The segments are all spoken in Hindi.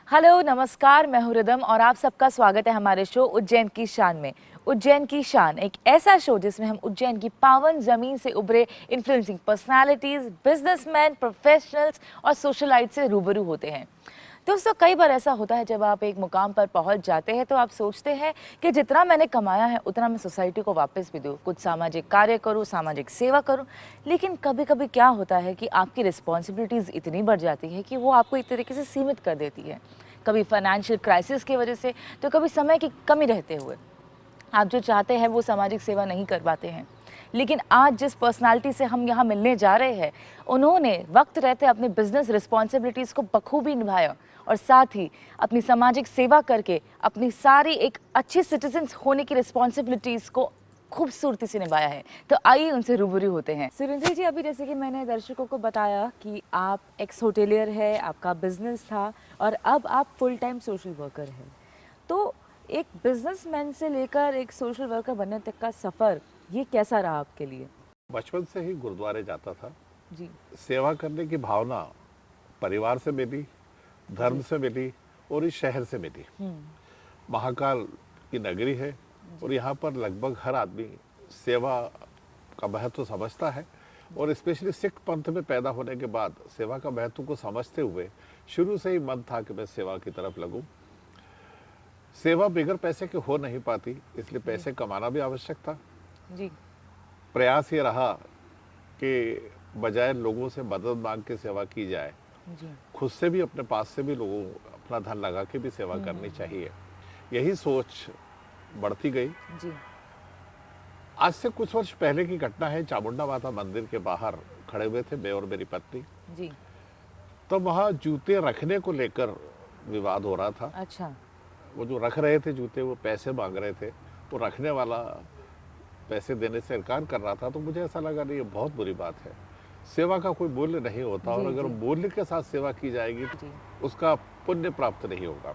हेलो नमस्कार, मैं हूं रिदम और आप सबका स्वागत है हमारे शो उज्जैन की शान में। उज्जैन की शान एक ऐसा शो जिसमें हम उज्जैन की पावन जमीन से उभरे इन्फ्लुएंसिंग पर्सनालिटीज, बिजनेसमैन, प्रोफेशनल्स और सोशलाइट से रूबरू होते हैं। दोस्तों, कई बार ऐसा होता है जब आप एक मुकाम पर पहुंच जाते हैं तो आप सोचते हैं कि जितना मैंने कमाया है उतना मैं सोसाइटी को वापस भी दूं, कुछ सामाजिक कार्य करूं, सामाजिक सेवा करूं। लेकिन कभी कभी क्या होता है कि आपकी रिस्पॉन्सिबिलिटीज़ इतनी बढ़ जाती है कि वो आपको एक तरीके से सीमित कर देती है। कभी फाइनेंशियल क्राइसिस की वजह से, तो कभी समय की कमी रहते हुए आप जो चाहते हैं वो सामाजिक सेवा नहीं कर पाते हैं। लेकिन आज जिस पर्सनालिटी से हम यहाँ मिलने जा रहे हैं, उन्होंने वक्त रहते अपने बिजनेस रिस्पॉन्सिबिलिटीज़ को बखूबी निभाया और साथ ही अपनी सामाजिक सेवा करके अपनी सारी एक अच्छे सिटीजन्स होने की रिस्पॉन्सिबिलिटीज़ को खूबसूरती से निभाया है। तो आइए उनसे रूबरू होते हैं। सुरेंद्र जी, अभी जैसे कि मैंने दर्शकों को बताया कि आप एक्स होटेलियर है, आपका बिजनेस था और अब आप फुल टाइम सोशल वर्कर हैं। तो एक बिजनेसमैन से लेकर एक सोशल वर्कर बनने तक का सफ़र, ये कैसा रहा आपके लिए? बचपन से ही गुरुद्वारे जाता था। जी। सेवा करने की भावना परिवार से मिली, धर्म जी। से मिली और इस शहर से मिली। महाकाल की नगरी है और यहाँ पर लगभग हर आदमी सेवा का महत्व समझता है और स्पेशली सिख पंथ में पैदा होने के बाद सेवा का महत्व को समझते हुए शुरू से ही मन था कि मैं सेवा की तरफ लगूं। सेवा बगैर पैसे के हो नहीं पाती, इसलिए पैसे कमाना भी आवश्यक था। जी। प्रयास ये रहा कि बजाय लोगों से मदद मांग के सेवा की जाए, जी। खुद से भी अपने पास से भी लोगों अपना धन लगा के भी सेवा करनी चाहिए। यही सोच बढ़ती गई। जी। आज से कुछ वर्ष पहले की घटना है। चामुंडा माता मंदिर के बाहर खड़े हुए थे मैं और मेरी पत्नी। जी। तो वहाँ जूते रखने को लेकर विवाद हो रहा था। अच्छा। वो जो रख रहे थे जूते, वो पैसे मांग रहे थे। वो रखने वाला पैसे देने से इनकार कर रहा था। तो मुझे ऐसा लगा नहीं, ये बहुत बुरी बात है। सेवा का कोई मूल्य नहीं होता और जी। अगर जी। मूल्य के साथ सेवा की जाएगी जी। तो उसका पुण्य प्राप्त नहीं होगा।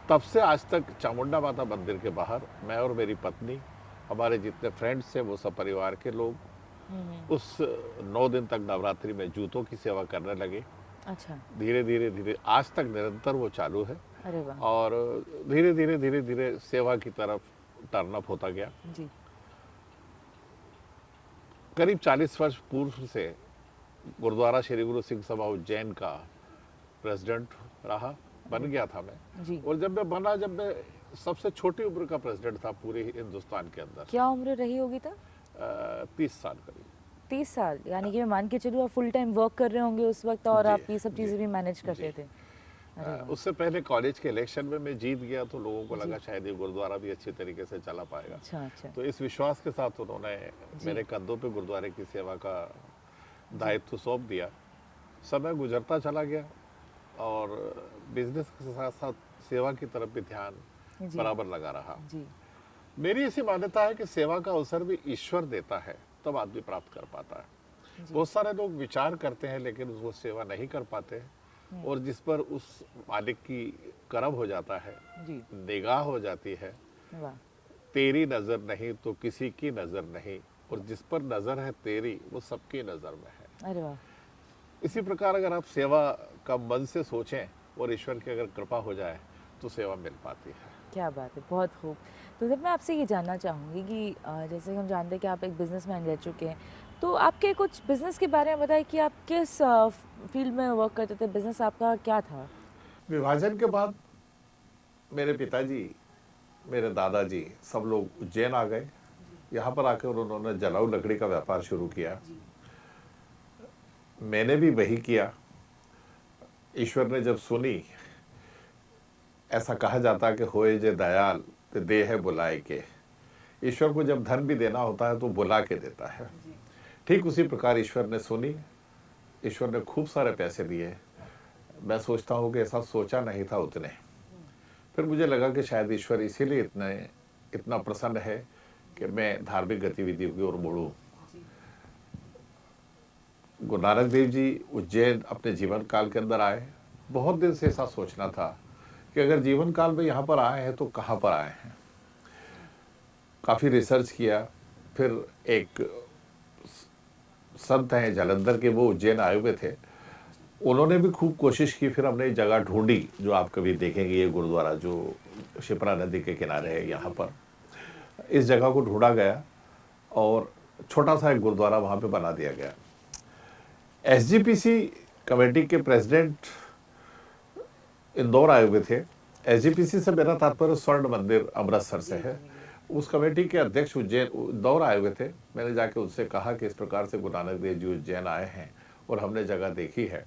तब से आज तक चामुंडा माता मंदिर के बाहर मैं और मेरी पत्नी, हमारे जितने फ्रेंड्स थे वो सब परिवार के लोग उस 9 दिन तक नवरात्रि में जूतों की सेवा करने लगे। अच्छा। धीरे धीरे धीरे आज तक निरंतर वो चालू है अरे वाह। और धीरे धीरे सेवा की तरफ टर्न अप होता गया। जी। करीब 40 वर्ष पूर्व से गुरुद्वारा श्री गुरु सिंह सभा उज्जैन का प्रेसिडेंट रहा, बन गया था मैं। जी। और जब मैं सबसे छोटी उम्र का प्रेसिडेंट था पूरे हिंदुस्तान के अंदर। क्या उम्र रही होगी तब? 30 साल करीब। 30 साल, यानी कि मैं मान के चलूँ आप फुल टाइम वर्क कर रहे होंगे उस वक्त और जी आप ये सब जी चीज़ें भी मैनेज जी। करते थे। अरे वाह। उससे पहले कॉलेज के इलेक्शन में मैं जीत गया तो लोगों को जी। लगा शायद ये गुरुद्वारा भी अच्छी तरीके से चला पाएगा। अच्छा। अच्छा। तो इस विश्वास के साथ उन्होंने जी। मेरे कंधों पे गुरुद्वारे की सेवा का दायित्व सौंप दिया। समय गुजरता चला गया और बिजनेस के साथ साथ सेवा की तरफ भी ध्यान जी। बराबर लगा रहा। जी। मेरी ऐसी मान्यता है कि सेवा का अवसर भी ईश्वर देता है, तब आदमी प्राप्त कर पाता है। बहुत सारे लोग विचार करते हैं लेकिन वो सेवा नहीं कर पाते हैं और जिस पर उस मालिक की करम हो जाता है, जी। निगाह हो जाती है, वाह। तेरी नजर नहीं तो किसी की नजर नहीं, और जिस पर नजर है तेरी वो सबकी नजर में है। अरे वाह। इसी प्रकार अगर आप सेवा का मन से सोचें और ईश्वर की अगर कृपा हो जाए तो सेवा मिल पाती है। क्या बात है, बहुत खूब। तो जब मैं आपसे ये जानना चाहूँगी कि जैसे हम जानते हैं कि आप एक बिजनेसमैन रह चुके हैं, तो आपके कुछ बिजनेस के बारे में बताइए कि आप किस फील्ड में वर्क करते थे, बिजनेस आपका क्या था? विभाजन के बाद मेरे पिताजी, मेरे दादाजी सब लोग उज्जैन आ गए। यहाँ पर आकर उन्होंने जलाऊ लकड़ी का व्यापार शुरू किया। मैंने भी वही किया। ईश्वर ने जब सुनी, ऐसा कहा जाता है कि होए जे दयाल ते दे है बुलाए के। ईश्वर को जब धन भी देना होता है तो बुला के देता है। ठीक उसी प्रकार ईश्वर ने सुनी। ईश्वर ने खूब सारे पैसे दिए। मैं सोचता हूँ कि ऐसा सोचा नहीं था उतने। फिर मुझे लगा कि शायद ईश्वर इसीलिए इतना प्रसन्न है कि मैं धार्मिक गतिविधियों की ओर बढ़ूं। गुरु नानक देव जी उज्जैन अपने जीवन काल के अंदर आए। बहुत दिन से ऐसा सोचना था कि अगर जीवन काल में यहाँ पर आए हैं तो कहाँ पर आए हैं। काफ़ी रिसर्च किया। फिर एक संत हैं जालंधर के, वो उज्जैन आए हुए थे। उन्होंने भी खूब कोशिश की, फिर हमने एक जगह ढूंढी जो आप कभी देखेंगे, ये गुरुद्वारा जो शिप्रा नदी के किनारे है यहाँ पर, इस जगह को ढूंढा गया और छोटा सा एक गुरुद्वारा वहाँ पे बना दिया गया। एसजीपीसी कमेटी के प्रेसिडेंट इंदौर आए हुए थे। एसजीपीसी से मेरा तात्पर्य स्वर्ण मंदिर अमृतसर से है। उस कमेटी के अध्यक्ष उज्जैन इंदौर आए हुए थे। मैंने जाके उनसे कहा कि इस प्रकार से गुरु नानक देव जी उज्जैन आए हैं और हमने जगह देखी है।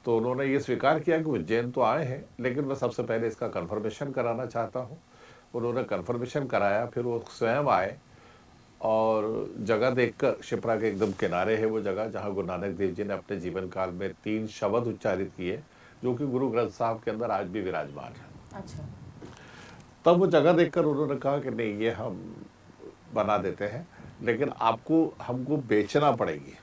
तो उन्होंने ये स्वीकार किया कि उज्जैन तो आए हैं, लेकिन मैं सबसे पहले इसका कन्फर्मेशन कराना चाहता हूँ। उन्होंने कन्फर्मेशन कराया, फिर वो स्वयं आए और जगह देखकर, शिप्रा के एकदम किनारे है वो जगह जहाँ गुरु नानक देव जी ने अपने जीवन काल में 3 शब्द उच्चारित किए, जो कि गुरु ग्रंथ साहब के अंदर आज भी विराजमान है। अच्छा। तब वो जगह देखकर उन्होंने कहा कि नहीं, ये हम बना देते हैं, लेकिन आपको हमको बेचना पड़ेगी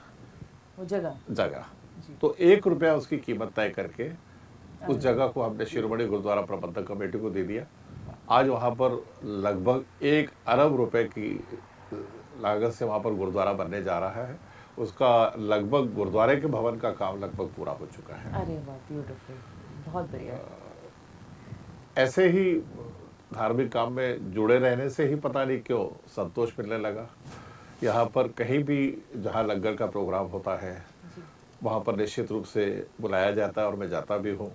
वो जगह। जी। तो 1 रुपया उसकी कीमत तय करके उस जगह को हमने शिरोमणि गुरुद्वारा प्रबंधक कमेटी को दे दिया। आज वहाँ पर लगभग 1 अरब रुपए की लागत से वहाँ पर गुरुद्वारा बनने जा रहा है। उसका लगभग गुरुद्वारे के भवन का काम लगभग पूरा हो चुका है। अरे वाह, ब्यूटीफुल, बहुत बढ़िया। ऐसे ही धार्मिक काम में जुड़े रहने से ही पता नहीं क्यों संतोष मिलने लगा। यहाँ पर कहीं भी जहाँ लंगर का प्रोग्राम होता है वहाँ पर निश्चित रूप से बुलाया जाता है और मैं जाता भी हूँ।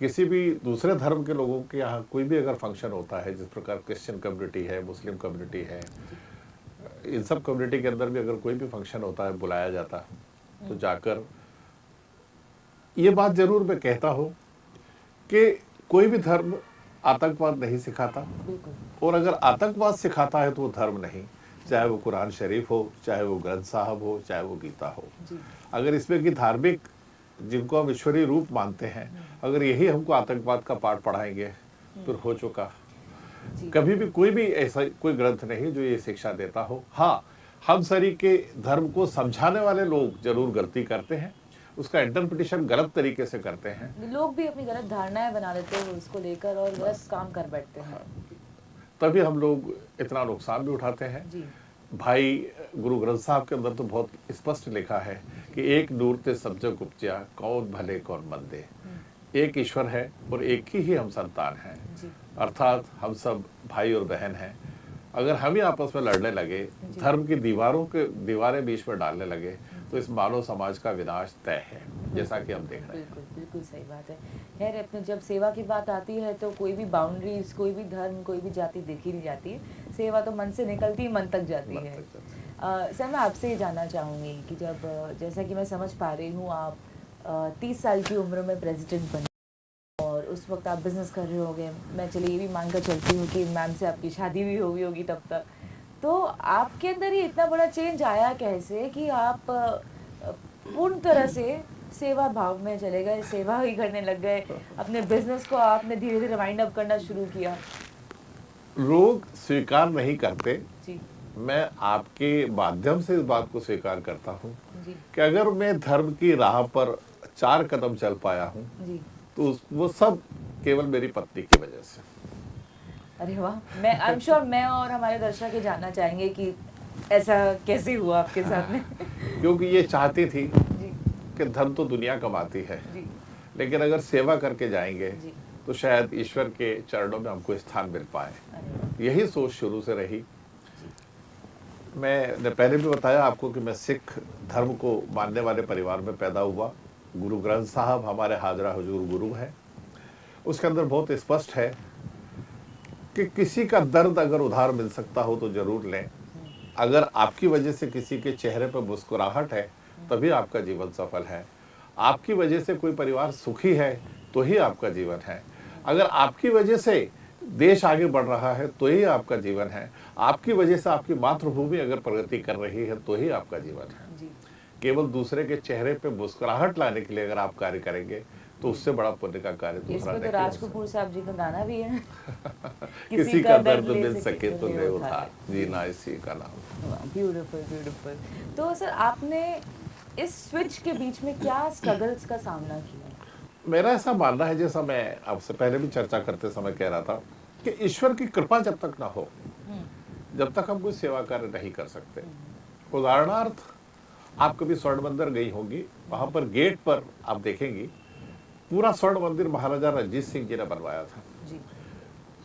किसी भी दूसरे धर्म के लोगों के यहाँ कोई भी अगर फंक्शन होता है, जिस प्रकार क्रिश्चियन कम्युनिटी है, मुस्लिम कम्युनिटी है, इन सब कम्युनिटी के अंदर भी अगर कोई भी फंक्शन होता है, बुलाया जाता है, तो जाकर ये बात जरूर मैं कहता हूँ कि कोई भी धर्म आतंकवाद नहीं सिखाता, और अगर आतंकवाद सिखाता है तो वो धर्म नहीं, चाहे वो कुरान शरीफ हो, चाहे वो ग्रंथ साहब हो, चाहे वो गीता हो। अगर इसमें कि धार्मिक, जिनको हम ईश्वरीय रूप मानते हैं, अगर यही हमको आतंकवाद का पाठ पढ़ाएंगे फिर हो चुका। कभी भी कोई भी ऐसा कोई ग्रंथ नहीं जो ये शिक्षा देता हो। हाँ, हम सरी के धर्म को समझाने वाले लोग जरूर गलती करते हैं, उसका इंटरप्रिटेशन गलत तरीके से करते हैं। लोग भी अपनी गलत धारणाएं बना लेते हैं उसको लेकर और गलत काम कर बैठते हैं। तभी हम लोग इतना नुकसान भी उठाते हैं। भाई, गुरु ग्रंथ साहब के अंदर तो बहुत स्पष्ट लिखा है कि एक नूर ते सब जग उपजा, कौन भले कौन मंदे। एक ईश्वर है और एक ही हम संतान हैं, अर्थात हम सब भाई और बहन हैं। अगर हम ही आपस में लड़ने लगे, धर्म की दीवारें बीच में डालने लगे, तो इस मानव समाज का विनाश तय है, जैसा कि हम देख रहे हैं। बिल्कुल बिल्कुल सही बात है। खैर, अपने जब सेवा की बात आती है तो कोई भी बाउंड्रीज, कोई भी धर्म, कोई भी जाति देखी नहीं जाती है। सेवा तो मन से निकलती मन तक जाती है। सर, मैं आपसे ये जानना चाहूँगी कि जब, जैसा कि मैं समझ पा रही हूँ, आप 30 साल की उम्र में प्रेसिडेंट बने और उस वक्त आप बिजनेस कर रहे होंगे। मैं चलिए ये भी मानकर चलती हूँ कि मैम से आपकी शादी भी हो गई होगी तब तक। तो आपके अंदर ये इतना बड़ा चेंज आया कैसे कि आप पूर्ण तरह से सेवा भाव में चले गए, सेवा ही करने लग गए, अपने बिजनेस को आपने धीरे धीरे वाइंड अप करना शुरू किया? लोग स्वीकार नहीं करते जी। मैं आपके माध्यम से इस बात को स्वीकार करता हूँ कि अगर मैं धर्म की राह पर 4 कदम चल पाया हूँ तो वो सब केवल मेरी पत्नी की वजह से। अरे वाह, मैं आई एम श्योर मैं और हमारे दर्शक ये जानना चाहेंगे कि ऐसा कैसे हुआ आपके साथ में। क्योंकि ये चाहती थी कि धन तो दुनिया कमाती है, लेकिन अगर सेवा करके जाएंगे तो शायद ईश्वर के चरणों में हमको स्थान मिल पाए। यही सोच शुरू से रही। मैंने पहले भी बताया आपको कि मैं सिख धर्म को मानने वाले परिवार में पैदा हुआ। गुरु ग्रंथ साहब हमारे हाजरा हुजूर गुरु है। उसके अंदर बहुत स्पष्ट है कि किसी का दर्द अगर उधार मिल सकता हो तो जरूर लें। अगर आपकी वजह से किसी के चेहरे पर मुस्कुराहट है तभी आपका जीवन सफल है। आपकी वजह से कोई परिवार सुखी है तो ही आपका जीवन है। अगर आपकी वजह से देश आगे बढ़ रहा है तो ही आपका जीवन है। आपकी वजह से आपकी मातृभूमि अगर प्रगति कर रही है तो ही आपका जीवन है। केवल दूसरे के चेहरे पे मुस्कुराहट लाने के लिए अगर आप कार्य करेंगे तो उससे बड़ा पुण्य का कार्य दूसरा नहीं। राज कपूर साहब जी का गाना भी है किसी का दर्द मिल सके तो ले उधार, जीना इसी का नाम। Beautiful beautiful. तो सर, आपने इस स्विच के बीच में क्या स्ट्रगल्स का सामना किया? मेरा ऐसा मानना है, जैसा मैं आपसे पहले भी चर्चा करते समय कह रहा था, कि ईश्वर की कृपा जब तक ना हो, जब तक हम कोई सेवा कार्य नहीं कर सकते। उदाहरणार्थ, आप कभी स्वर्ण मंदिर गई होंगी, वहां पर गेट पर आप देखेंगी पूरा स्वर्ण मंदिर महाराजा रणजीत सिंह जी ने बनवाया था। जी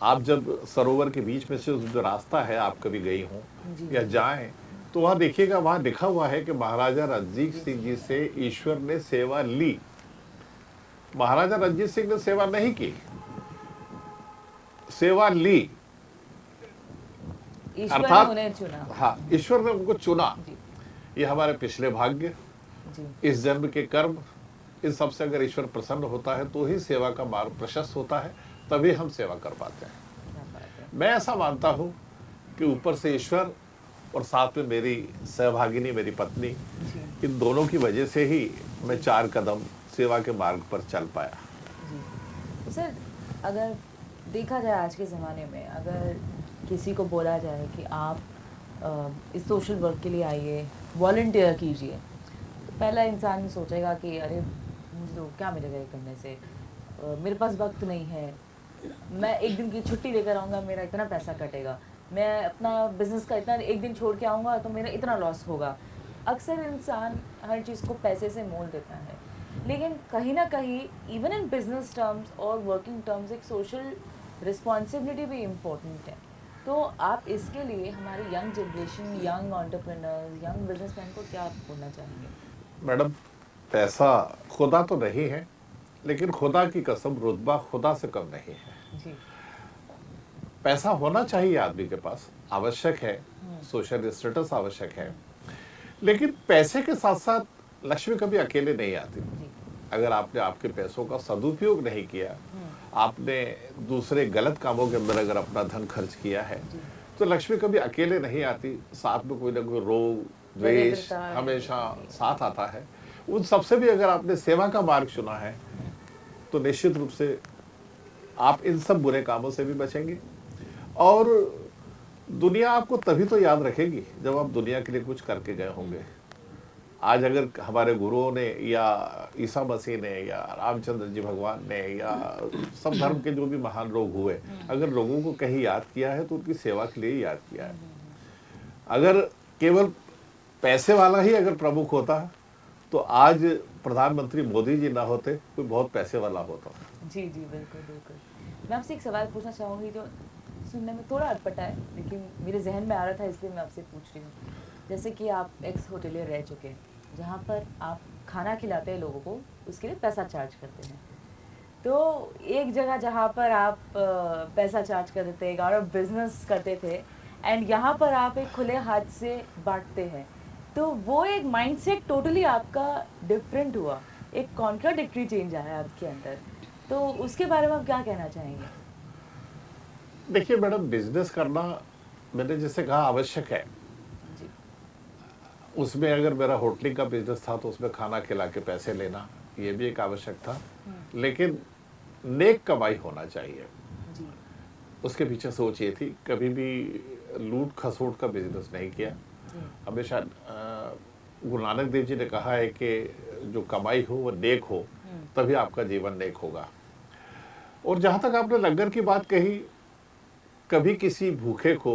आप जब सरोवर के बीच में से जो रास्ता है, आप कभी गई हो जी या जी जाएं तो वहां देखिएगा, वहां लिखा हुआ है कि महाराजा रणजीत जी सिंह जी जी से ईश्वर ने सेवा ली। महाराजा रणजीत सिंह ने सेवा नहीं की, सेवा ली। ईश्वर ने अर्थात उन्हें चुना। हाँ, ईश्वर ने उनको चुना। जी ये हमारे पिछले भाग्य, जी इस जन्म के कर्म, इन सबसे अगर ईश्वर प्रसन्न होता है तो ही सेवा का मार्ग प्रशस्त होता है, तभी हम सेवा कर पाते हैं। क्या बात है। मैं ऐसा मानता हूं कि ऊपर से ईश्वर और साथ में मेरी सहभागिनी, मेरी पत्नी, जी इन दोनों की वजह से ही मैं 4 कदम सेवा के मार्ग पर चल पाया। जी तो सर, अगर देखा जाए आज के ज़माने में, अगर किसी को बोला जाए कि आप इस सोशल वर्क के लिए आइए, वॉलंटियर कीजिए, तो पहला इंसान सोचेगा कि अरे मुझे तो क्या मिलेगा ये करने से, मेरे पास वक्त नहीं है, मैं एक दिन की छुट्टी लेकर आऊँगा, मेरा इतना पैसा कटेगा, मैं अपना बिजनेस का इतना एक दिन छोड़ के आऊँगा तो मेरा इतना लॉस होगा। अक्सर इंसान हर चीज़ को पैसे से मोल देता है, लेकिन कहीं ना कहीं इवन इन बिजनेस टर्म्स और वर्किंग टर्म्स एक सोशल रिस्पॉन्सिबिलिटी भी इम्पोर्टेंट है। तो आप इसके लिए हमारे young generation, young entrepreneurs, young businessman को क्या बोलना चाहेंगे? मैडम, पैसा खुदा तो नहीं है, लेकिन खुदा की कसम रुतबा खुदा से कम नहीं है। जी पैसा होना चाहिए आदमी के पास, आवश्यक है, सोशल स्टेटस आवश्यक है, लेकिन पैसे के साथ साथ लक्ष्मी कभी अकेले नहीं आती। जी अगर आपने आपके पैसों का सदुपयोग नहीं किया, आपने दूसरे गलत कामों के अंदर अगर अपना धन खर्च किया है, जी तो लक्ष्मी कभी अकेले नहीं आती। साथ में कोई ना कोई रोग, द्वेष दरिद्रता हमेशा साथ आता है। उन सबसे भी अगर आपने सेवा का मार्ग चुना है, तो निश्चित रूप से आप इन सब बुरे कामों से भी बचेंगे। और दुनिया आपको तभी तो याद रखेगी जब आप दुनिया के लिए कुछ करके गए होंगे। आज अगर हमारे गुरुओं ने या ईसा मसीह ने या रामचंद्र जी भगवान ने या सब धर्म के जो भी महान लोग हुए, अगर लोगों को कहीं याद किया है तो उनकी सेवा के लिए ही याद किया है। अगर केवल पैसे वाला ही अगर प्रमुख होता तो आज प्रधानमंत्री मोदी जी ना होते, कोई बहुत पैसे वाला होता। जी जी बिल्कुल बिल्कुल। मैं आपसे एक सवाल पूछना चाहूँगी जो सुनने में थोड़ा अटपटा है, लेकिन मेरे जहन में आ रहा था इसलिए मैं आपसे पूछ रही हूँ। जैसे कि आप एक्स होटलियर रह चुके हैं, जहाँ पर आप खाना खिलाते हैं लोगों को, उसके लिए पैसा चार्ज करते हैं। तो एक जगह जहाँ पर आप पैसा चार्ज करते थे, एक और बिजनेस करते थे, एंड यहाँ पर आप एक खुले हाथ से बांटते हैं, तो वो एक माइंडसेट टोटली आपका डिफरेंट हुआ, एक कॉन्ट्राडिक्टरी चेंज आया आपके अंदर। तो उसके बारे में आप क्या कहना चाहेंगे? देखिए मैडम, बिजनेस करना मैंने जैसे कहा आवश्यक है। जी उसमें अगर मेरा होटलिंग का बिजनेस था तो उसमें खाना खिला के पैसे लेना, ये भी एक आवश्यक था, लेकिन नेक कमाई होना चाहिए। जी उसके पीछे सोच ये थी, कभी भी लूट खसोट का बिजनेस नहीं किया। जी हमेशा गुरु नानक देव जी ने कहा है कि जो कमाई हो वो नेक हो, तभी आपका जीवन नेक होगा। और जहाँ तक आपने लंगर की बात कही, कभी किसी भूखे को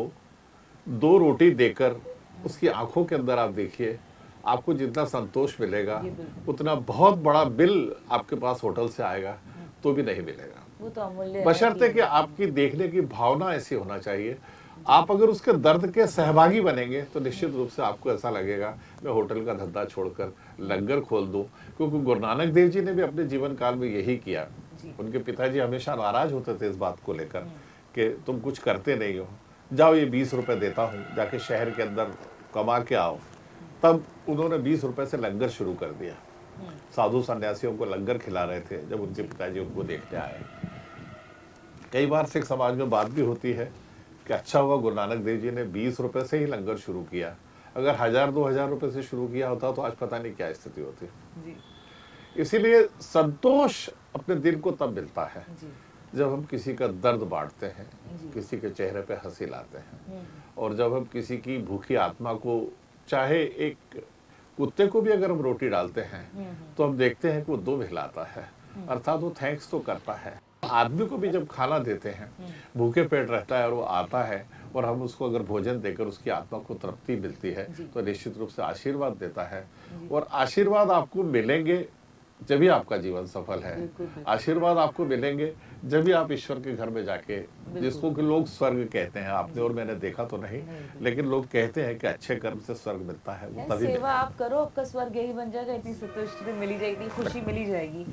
2 रोटी देकर उसकी आंखों के अंदर आप देखिए, आपको जितना संतोष मिलेगा ये बिल्कुल। उतना बहुत बड़ा बिल आपके पास होटल से आएगा तो भी नहीं मिलेगा। वो तो अमूल्य है बशर्ते कि आपकी देखने की भावना ऐसी होना चाहिए। आप अगर उसके दर्द के सहभागी बनेंगे तो निश्चित रूप से आपको ऐसा लगेगा मैं होटल का धंधा छोड़कर लंगर खोल दूं। क्योंकि गुरु नानक देव जी ने भी अपने जीवन काल में यही किया। जी उनके पिताजी हमेशा नाराज होते थे इस बात को लेकर कि तुम कुछ करते नहीं हो, जाओ ये 20 रुपए देता हूँ, जाके शहर के अंदर कमा के आओ। तब उन्होंने 20 रुपए से लंगर शुरू कर दिया। साधु सन्यासियों को लंगर खिला रहे थे जब उनके पिताजी उनको देखने आए। कई बार सिख समाज में बात भी होती है कि अच्छा हुआ गुरु नानक देव जी ने 20 रुपए से ही लंगर शुरू किया, अगर 1000-2000 रुपए से शुरू किया होता तो आज पता नहीं क्या स्थिति होती। जी इसीलिए संतोष अपने दिल को तब मिलता है जी जब हम किसी का दर्द बांटते हैं, जी। किसी के चेहरे पे हंसी लाते हैं, और जब हम किसी की भूखी आत्मा को, चाहे एक कुत्ते को भी अगर हम रोटी डालते हैं तो हम देखते हैं कि वो 2 हिलाता है, अर्थात वो थैंक्स तो करता है। आदमी को भी जब खाना देते हैं, भूखे पेट रहता है और वो आता है और हम उसको अगर भोजन देकर उसकी आत्मा को तृप्ति मिलती है जी। तो निश्चित रूप से आशीर्वाद देता है। जी। और आशीर्वाद आपको मिलेंगे जब भी आपका जीवन सफल है। बिल्कुल, बिल्कुल। आशीर्वाद आपको मिलेंगे जब भी आप ईश्वर के घर में जाके, जिसको कि लोग स्वर्ग कहते हैं, आपने और मैंने देखा तो नहीं, नहीं। लेकिन लोग कहते हैं कि अच्छे कर्म से स्वर्ग मिलता है, वो तभी सेवा मिलेगा। आप करो, आपका स्वर्ग यही बन जाएगा, इतनी संतुष्टि मिल ही जाएगी, खुशी मिल ही जाएगी।